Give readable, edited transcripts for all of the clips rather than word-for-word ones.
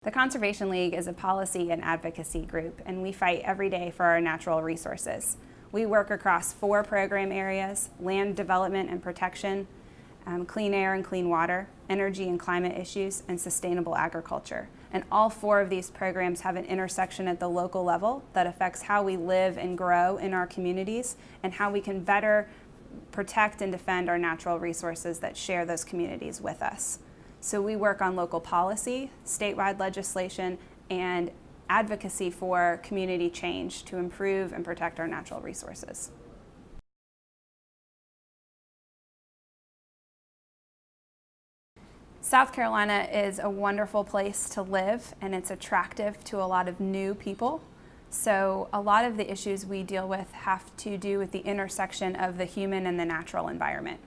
The Conservation League is a policy and advocacy group, and we fight every day for our natural resources. We work across 4 program areas: land development and protection, clean air and clean water, energy and climate issues, and sustainable agriculture. And all 4 of these programs have an intersection at the local level that affects how we live and grow in our communities and how we can better protect and defend our natural resources that share those communities with us. So we work on local policy, statewide legislation, and advocacy for community change to improve and protect our natural resources. South Carolina is a wonderful place to live, and it's attractive to a lot of new people. So a lot of the issues we deal with have to do with the intersection of the human and the natural environment.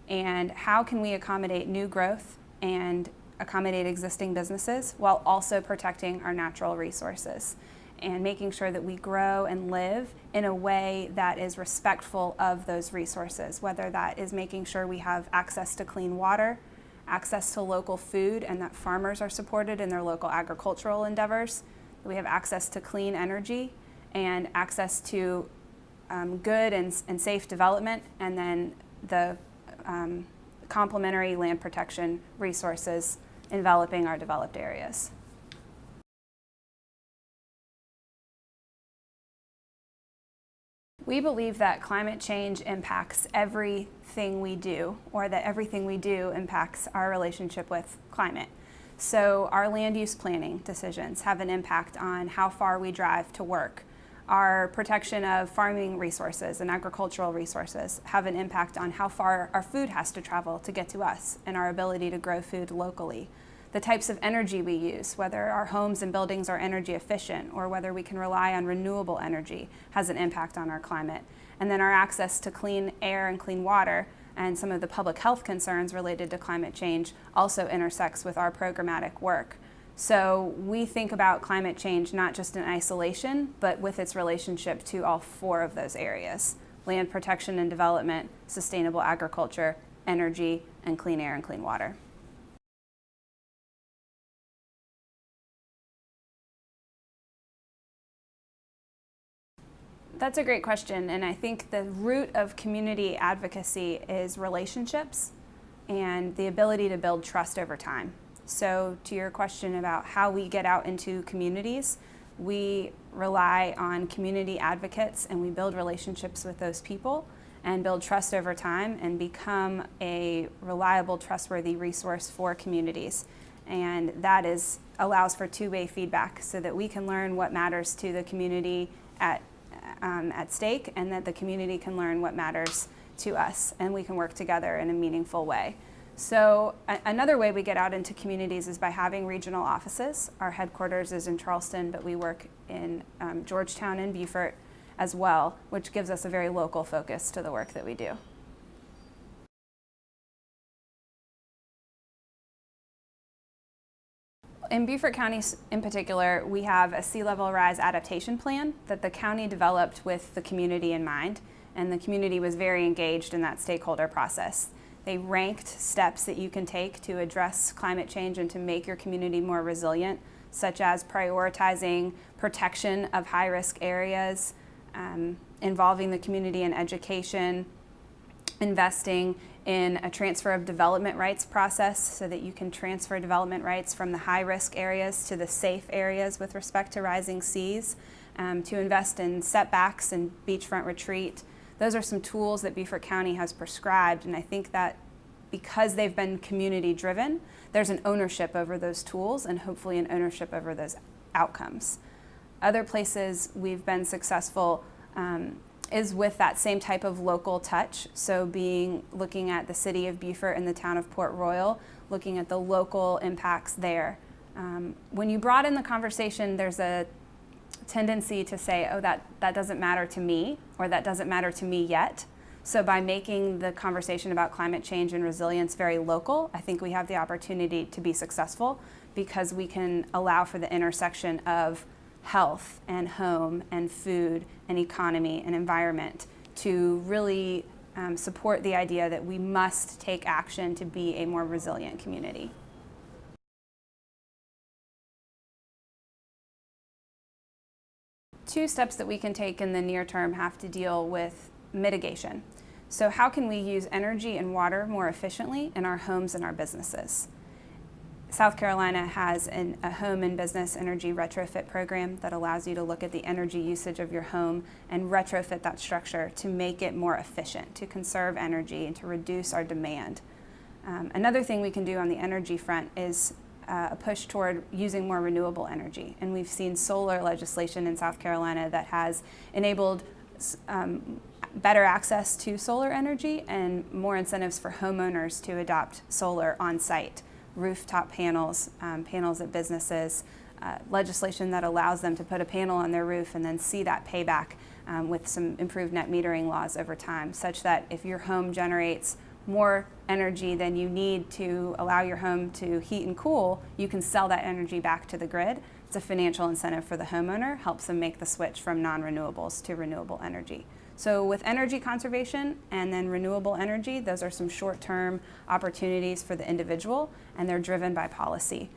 And how can we accommodate new growth and accommodate existing businesses while also protecting our natural resources and making sure that we grow and live in a way that is respectful of those resources, whether that is making sure we have access to clean water, access to local food, and that farmers are supported in their local agricultural endeavors, that we have access to clean energy and access to good and safe development, and then the complementary land protection resources enveloping our developed areas. We believe that climate change impacts everything we do, or that everything we do impacts our relationship with climate. So our land use planning decisions have an impact on how far we drive to work. Our protection of farming resources and agricultural resources have an impact on how far our food has to travel to get to us and our ability to grow food locally. The types of energy we use, whether our homes and buildings are energy efficient or whether we can rely on renewable energy, has an impact on our climate. And then our access to clean air and clean water and some of the public health concerns related to climate change also intersects with our programmatic work. So we think about climate change not just in isolation, but with its relationship to all 4 of those areas: land protection and development, sustainable agriculture, energy, and clean air and clean water. That's a great question, and I think the root of community advocacy is relationships and the ability to build trust over time. So to your question about how we get out into communities, we rely on community advocates and we build relationships with those people and build trust over time and become a reliable, trustworthy resource for communities. And that allows for 2-way feedback so that we can learn what matters to the community at stake, and that the community can learn what matters to us, and we can work together in a meaningful way. So another way we get out into communities is by having regional offices. Our headquarters is in Charleston, but we work in Georgetown and Beaufort as well, which gives us a very local focus to the work that we do. In Beaufort County in particular, we have a sea level rise adaptation plan that the county developed with the community in mind, and the community was very engaged in that stakeholder process. They ranked steps that you can take to address climate change and to make your community more resilient, such as prioritizing protection of high-risk areas, involving the community in education, investing in a transfer of development rights process so that you can transfer development rights from the high-risk areas to the safe areas with respect to rising seas, to invest in setbacks and beachfront retreat. Those are some tools that Beaufort County has prescribed, and I think that because they've been community-driven, there's an ownership over those tools and hopefully an ownership over those outcomes. Other places we've been successful is with that same type of local touch. So looking at the city of Beaufort and the town of Port Royal, looking at the local impacts there. When you broaden the conversation, there's a tendency to say, oh, that doesn't matter to me, or that doesn't matter to me yet. So by making the conversation about climate change and resilience very local, I think we have the opportunity to be successful because we can allow for the intersection of health and home and food and economy and environment to really support the idea that we must take action to be a more resilient community. two steps that we can take in the near term have to deal with mitigation. So how can we use energy and water more efficiently in our homes and our businesses? South Carolina has a home and business energy retrofit program that allows you to look at the energy usage of your home and retrofit that structure to make it more efficient, to conserve energy and to reduce our demand. Another thing we can do on the energy front is a push toward using more renewable energy. And we've seen solar legislation in South Carolina that has enabled better access to solar energy and more incentives for homeowners to adopt solar on site, rooftop panels, panels at businesses, legislation that allows them to put a panel on their roof and then see that payback with some improved net metering laws over time, such that if your home generates more energy than you need to allow your home to heat and cool, you can sell that energy back to the grid. It's a financial incentive for the homeowner, helps them make the switch from non-renewables to renewable energy. So with energy conservation and then renewable energy, those are some short-term opportunities for the individual, and they're driven by policy.